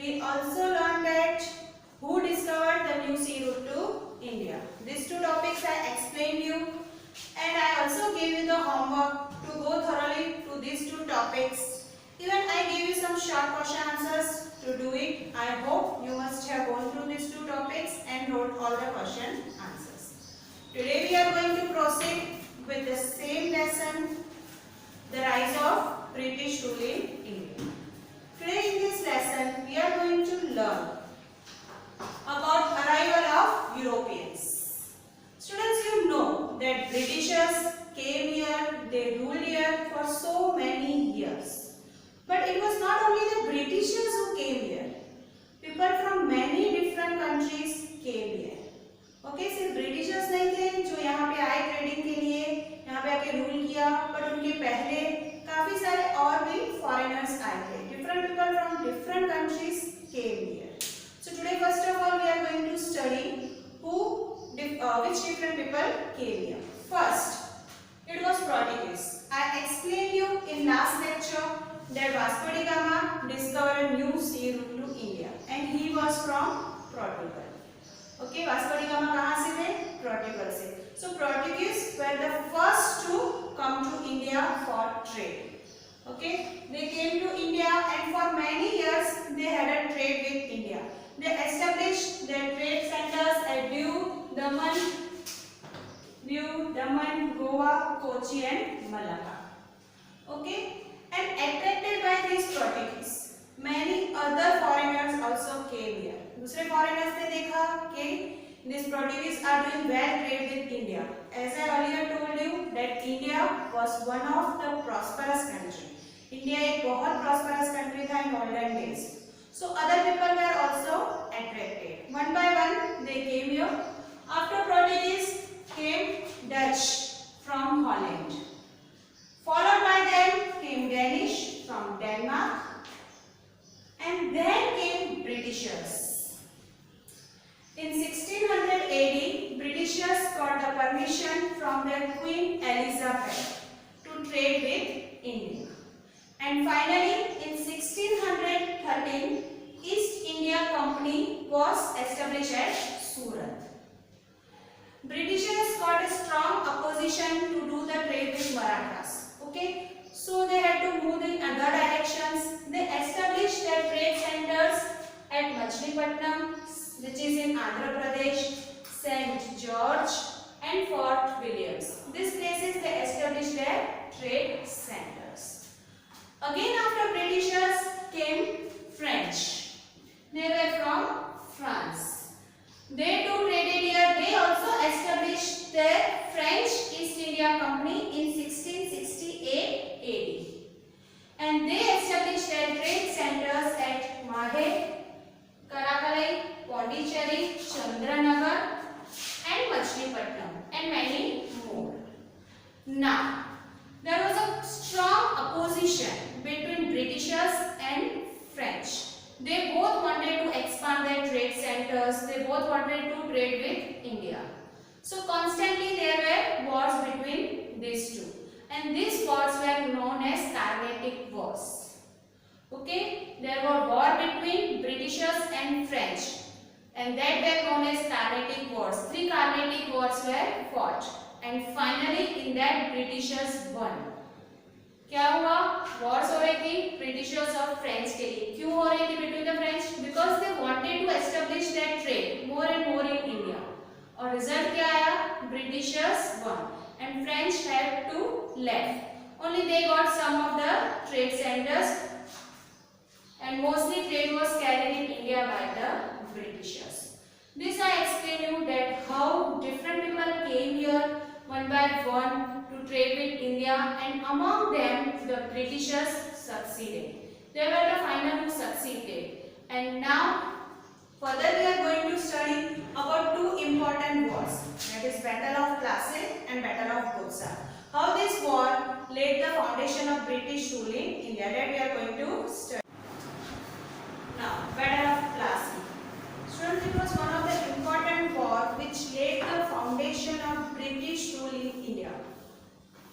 We also learned that who discovered the new sea route to India. These two topics I explained you, and I also gave you the homework to go thoroughly to these two topics. Even I gave you some short question answers to do it. I hope you must have gone through these two topics and wrote all the question answers. Today we are going to proceed with the same lesson, the rise of British rule in India. Today in this lesson we are going to learn about arrival of Europeans. Students, you know that Britishers came here, they ruled here for so many years. But it was not only the Britishers who came here. People from many different countries came here. Okay, सिर्फ Britishers नहीं थे जो यहाँ पे आए trading के लिए, यहाँ पे आके रूल किया, बट उनके पहले काफी सारे और भी फॉरेनर्स आए थे. Different people from different countries came here. So today first of all we are going to study which different people came here. First, it was Portuguese. I explained you in last lecture that Vasco da Gama discovered a new sea route to India, and he was from Portugal. Okay, Vasco da Gama कहाँ से थे? Portugal से. So Portuguese were the first to come to India for trade. Okay, they came to India and for many years they had a trade with India. They established their trade centers at Diu, Daman, Goa, Kochi and Malacca. Okay, and attracted by these Portuguese, many other foreigners also came here. दूसरे foreigners ने देखा कि these Portuguese are doing well trade with India. As I earlier told you that India was one of the prosperous country. India एक बहुत prosperous country था in olden days. So other people were also attracted. One by one they came here. After Portuguese came Dutch from Holland. Followed by them came Danish from Denmark, and then came Britishers. In 1600 AD, Britishers got the permission from their Queen Elizabeth to trade with India. And finally, in 1613, East India Company was established at Surat. Britishers got a strong opposition to do the trade with Marathas. Okay, so they had to move in other directions. They established their trade centers at Machilipatnam, which is in Andhra Pradesh, St. George and Fort Williams. These places they established their trade centers. Again after Britishers came French. They were from France. They too traded here. They also established their French East India Company in 1668 AD. And they established their trade centers at Mahe, Karakalai, Pondicherry, Chandranagar and Machilipatnam and many more. Now, there was a strong opposition between Britishers and French. They both wanted to expand their trade centers. They both wanted to trade with India. So constantly there were wars between these two. And these wars were known as Carnatic Wars. Okay, there were war between Britishers and French, and that were known as Carnatic Wars. 3 Carnatic Wars were fought, and finally in that Britishers won. क्या हुआ? Wars हो रही थी Britishers और French के लिए. क्यों हो रही थी between the French? Because they wanted to establish their trade more and more in India. और result क्या आया? Britishers won, and French had to left. Only they got some of the trade centers, and mostly trade was carried in India by the Britishers. This I explained you that how different people came here one by one to trade with India, and among them the Britishers succeeded. They were the final who succeeded. And now further we are going to study about 2 important wars, that is Battle of Plassey and Battle of Buxa. How this war laid the foundation of British rule in India, that we are going to study. Now, Battle of Plassey. Students, it was one of the important war which laid the foundation of British rule in India.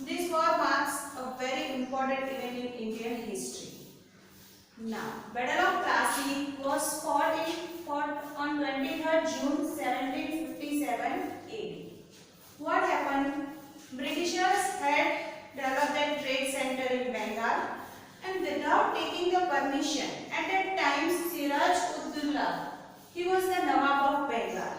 This war marks a very important event in Indian history. Now, Battle of Plassey was fought on 23rd June 1757 AD. What happened? Britishers had developed a trade center in Bengal, and without taking the permission, at that time Siraj-ud-Dowla, he was the Nawab of Bengal,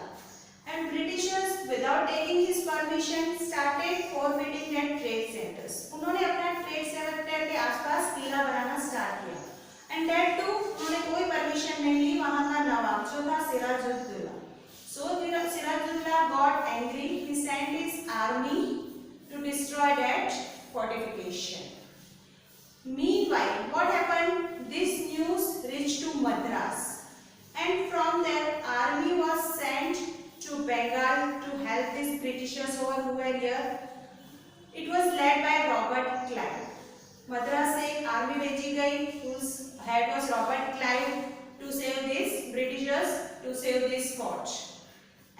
and Britishers without taking his permission started forfeiting their trade centers. उन्होंने अपना trade centre के आसपास किला बनाना start किया, and that too उन्होंने कोई permission नहीं ली वहां का नवाब जो था Siraj-ud-Daulah. So Siraj-ud-Dowla got angry. He sent his army to destroy that fortification. Meanwhile, what happened? This news reached to Madras, and from there, army was sent to Bengal to help these Britishers over who were here. It was led by Robert Clive. Madras से एक army भेजी गई, whose head was Robert Clive, to save these Britishers, to save this fort.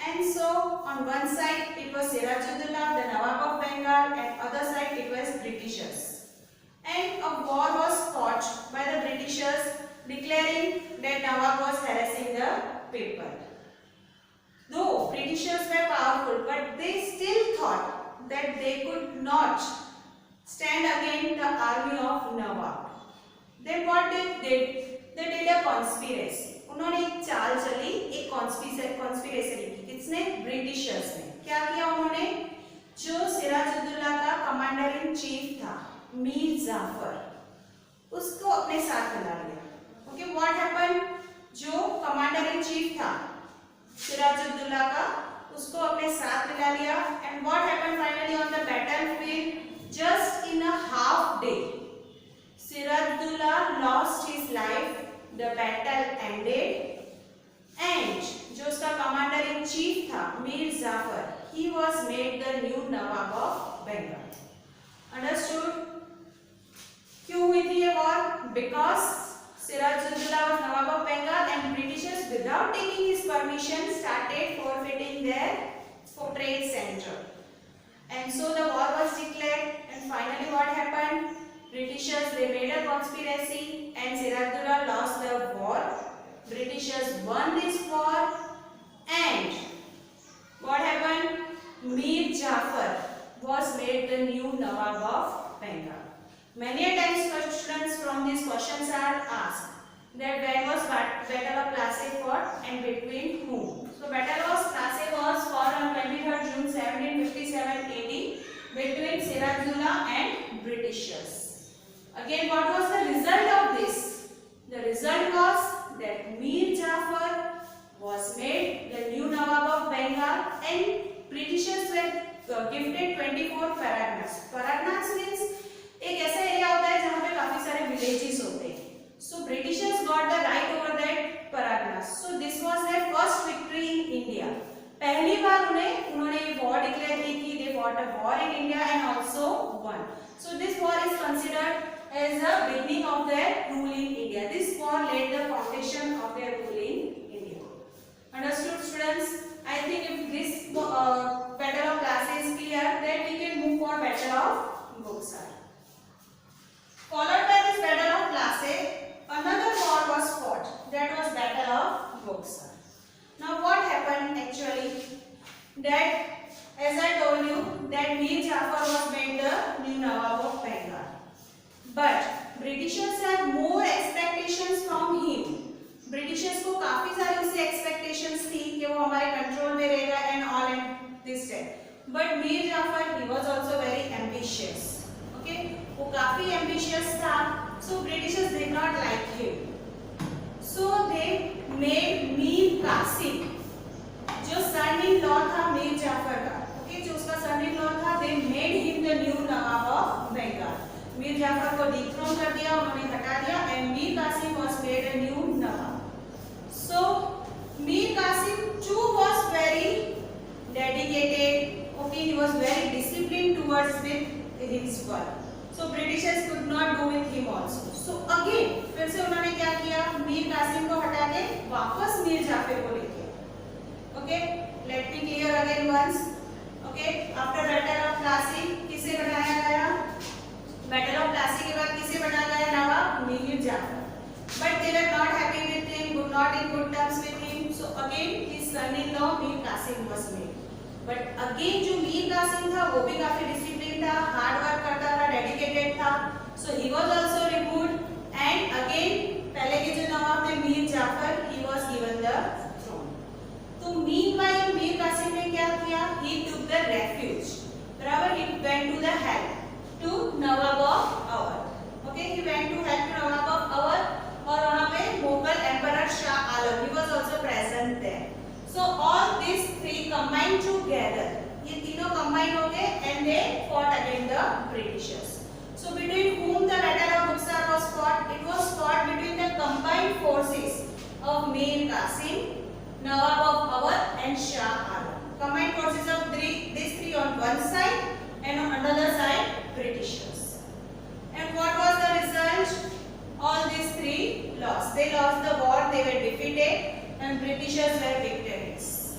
And so on one side it was Siraj-ud-Dowla, the Nawab of Bengal, and other side it was Britishers. And a war was fought by the Britishers, declaring that Nawab was harassing the people. Though Britishers were powerful, but they still thought that they could not stand against the army of Nawab. Then what did they did? They did a conspiracy. उन्होंने एक चाल चली, एक conspiracy की. किसने? Britishers ने. क्या किया उन्होंने? जो सिराजुद्दौला का कमांडर इन चीफ था मीर जाफर, उसको अपने साथ मिला लिया. Okay, what happened? जो कमांडर इन चीफ था सिराजुद्दौला का, उसको अपने साथ मिला लिया. And what happened finally on the battlefield? Just in a half day Siraj-ud-Dowla lost his life. The battle ended, and जो उसका कमांडर इन चीफ था Mir Jafar, he was made the new Nawab of Bengal. Understood? क्यों हुई थी ये war? Because Siraj-ud-Dowla was Nawab of Bengal, and Britishers without taking his permission started forfeiting their trade center. And so the war was declared, and finally what happened? Britishers, they made a conspiracy, and Siraj-ud-Dowla lost the war. Britishers won this war, and what happened? Mir Jafar was made the new Nawab of Bengal. Many a times students from these questions are asked that when was Battle of Plassey fought and between whom? So Battle of Plassey was fought on 23rd June 1757 AD between Siraj-ud-Dowla and Britishers. Again, what was the result of this? The result was that Mir Jafar was made the new Nawab of Bengal, and Britishers were gifted 24 paragnats. Paragnats means एक ऐसा area होता है जहाँ पे काफी सारे villages होते हैं. So Britishers got the right over that paragnats. So this was their first victory in India. पहली बार उन्होंने ये war declare की थी. They fought a war in India and also won. So this war is considered as the beginning of their rule in India. This war laid the foundation of their rule in India. Understood, students? I think if this Battle of Plassey is clear, then we can move for Battle of Buxar. Followed by this Battle of Plassey, another war was fought. That was Battle of Buxar. Now what happened actually? That, as I told you, that Mir Jafar was made the new Nawab of Bengal. But Britishers have more expectations from him. Britishers को काफी सारी उससे expectations थी कि वो हमारे control में रहेगा and all and this type. But Mir Jafar, he was also very ambitious. Okay, वो काफी ambitious था. So Britishers did not like him. So they made Mir Qasim, जो son-in-law था Mir Jafar का. Okay, जो उसका son-in-law था, they made him the new Nawab of Bengal. Mir Jafar को डिथ्रोन कर दिया, उन्होंने हटा दिया, and Mir Qasim was made a new Nawab. So Mir Qasim too was very dedicated. Okay, he was very disciplined towards with his work. So Britishers could not do with him also. So again फिर से उन्होंने क्या किया? मीर कासिम को हटा के वापस मीर जाफर को लेके. Okay, let me clear again once. Okay, after Battle of Plassey किसे बनाया गया? बैटल ऑफ प्लासी के बाद किसे बना गया नवाब? Mir Jafar. but they were not happy with him, not in good terms with him. So again his son-in-law Mir Qasim was made. But again जो मीर कासिम था वो भी काफी डिसिप्लिन था, हार्ड वर्क करता था, डेडिकेटेड था. So he was also removed and again पहले के जो नवाब थे Mir Jafar, he was given the throne. तो meanwhile मीर कासिम ने क्या किया? He took the refuge. बराबर, he went to the help to Nawab of Awadh. Okay, he went to help to Nawab of Awadh और वहाँ पे Mughal emperor Shah Alam, he was also present there. So all these three combined together, ये तीनों combined हो गए and they fought against the Britishers. So between whom the battle of Buxar was fought? It was fought between the combined forces of Mir Qasim, Nawab of Awadh and Shah Alam. Combined forces of these three on one side and on another side Britishers. And what was the result? All these three lost. They lost the war, they were defeated and Britishers were victorious.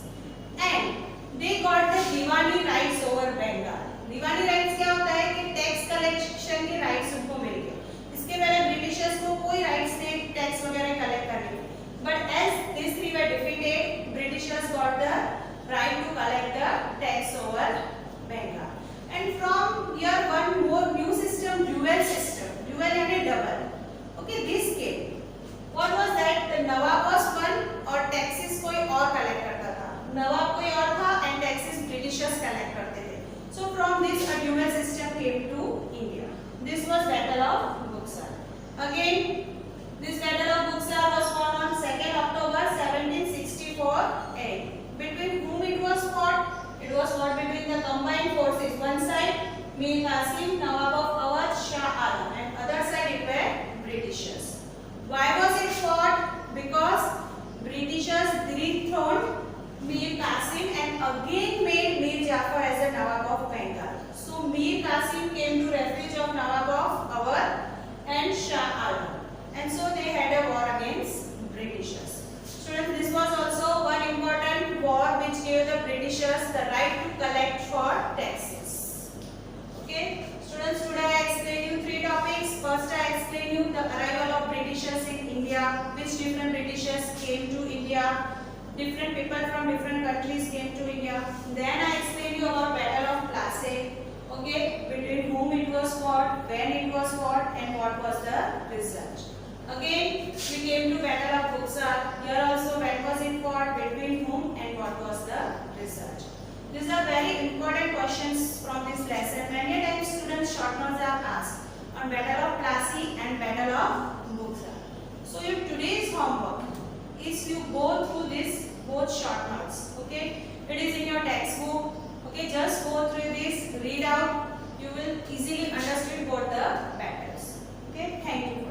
And they got the Diwani rights over Bengal. Diwani rights क्या होता है कि tax collection के rights उनको मिल गए. इसके पहले Britishers को कोई राइट्स नहीं टैक्स वगैरह कलेक्ट करने के. But as these three were defeated, Britishers got the right to collect the tax over Bengal. And from here one more new system, dual system. Dual यानी double. Okay, this came. What was that? The Nawab was one और taxes कोई और collect करता था. Nawab कोई और था and taxes Britishers collect करते थे. So from this a dual system came to India. This was Battle of Buxar. Again, this Battle of Buxar was fought on 2nd October 1764. And between whom it was fought? It was fought between the combined forces. One side Mir Qasim, Nawab of Awadh, Shah Alam, and other side it were Britishers. Why was it fought? Because Britishers dethroned Mir Qasim and again made Mir Jafar as a Nawab of Bengal. So Mir Qasim came to refuge of Nawab of Awadh and Shah Alam, and so they had a war against Britishers. Students, this was also one important war which gave the Britishers the right to collect for taxes. Okay, students, today I explained you three topics. First, I explained you the arrival of Britishers in India, which different Britishers came to India, different people from different countries came to India. Then I explained you about Battle of Plassey. Okay, between whom it was fought, when it was fought, and what was the result. Again, we came to Battle of Buxar. Here also, when was it fought, between whom, and what was the result. These are very important questions from this lesson. Many times students short notes are asked on Battle of Plassey and Battle of Buxar. So your today's homework is you go through this both short notes. Okay, it is in your textbook. Okay, just go through this, read out. You will easily understand both the battles. Okay, thank you.